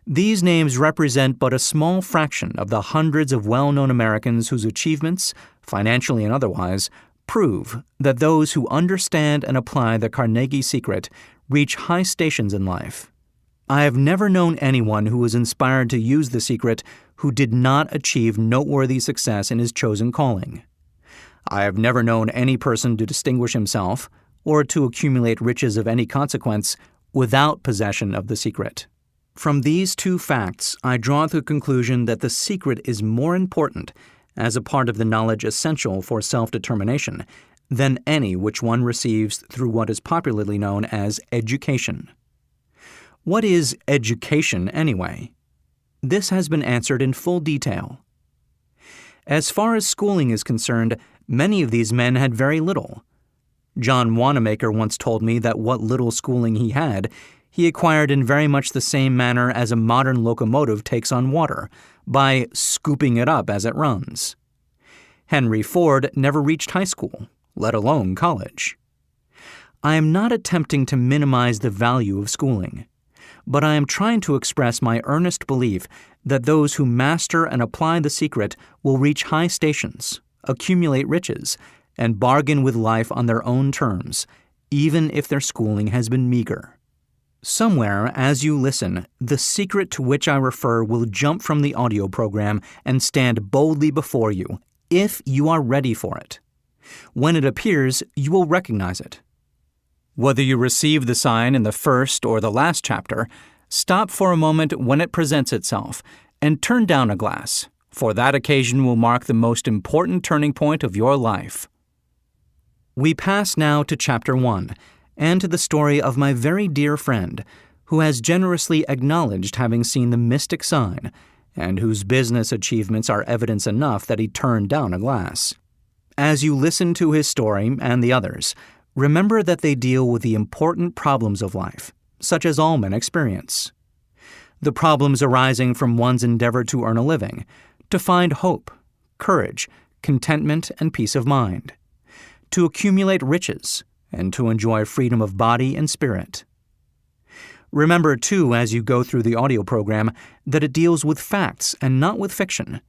These names represent but a small fraction of the hundreds of well-known Americans whose achievements, financially and otherwise, prove that those who understand and apply the Carnegie Secret reach high stations in life. I have never known anyone who was inspired to use the secret who did not achieve noteworthy success in his chosen calling. I have never known any person to distinguish himself or to accumulate riches of any consequence without possession of the secret. From these two facts, I draw the conclusion that the secret is more important as a part of the knowledge essential for self-determination than any which one receives through what is popularly known as education. What is education, anyway? This has been answered in full detail. As far as schooling is concerned, many of these men had very little. John Wanamaker once told me that what little schooling he had, he acquired in very much the same manner as a modern locomotive takes on water, by scooping it up as it runs. Henry Ford never reached high school, let alone college. I am not attempting to minimize the value of schooling, but I am trying to express my earnest belief that those who master and apply the secret will reach high stations, accumulate riches, and bargain with life on their own terms, even if their schooling has been meager. Somewhere, as you listen, the secret to which I refer will jump from the audio program and stand boldly before you, if you are ready for it. When it appears, you will recognize it. Whether you receive the sign in the first or the last chapter, stop for a moment when it presents itself and turn down a glass, for that occasion will mark the most important turning point of your life. We pass now to Chapter 1, and to the story of my very dear friend, who has generously acknowledged having seen the mystic sign, and whose business achievements are evidence enough that he turned down a glass. As you listen to his story and the others, remember that they deal with the important problems of life, such as all men experience. The problems arising from one's endeavor to earn a living, to find hope, courage, contentment, and peace of mind, to accumulate riches, and to enjoy freedom of body and spirit. Remember, too, as you go through the audio program, that it deals with facts and not with fiction,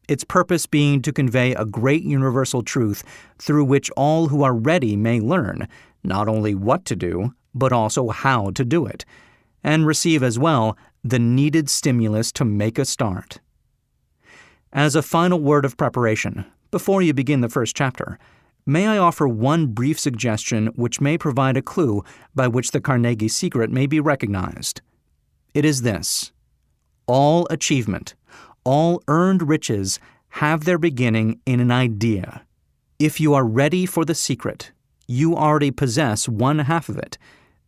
its purpose being to convey a great universal truth through which all who are ready may learn not only what to do, but also how to do it, and receive as well the needed stimulus to make a start. As a final word of preparation, before you begin the first chapter, may I offer one brief suggestion which may provide a clue by which the Carnegie Secret may be recognized. It is this: all achievement, all earned riches have their beginning in an idea. If you are ready for the secret, you already possess one half of it.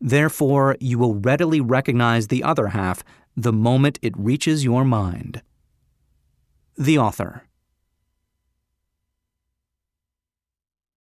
Therefore, you will readily recognize the other half the moment it reaches your mind. The author.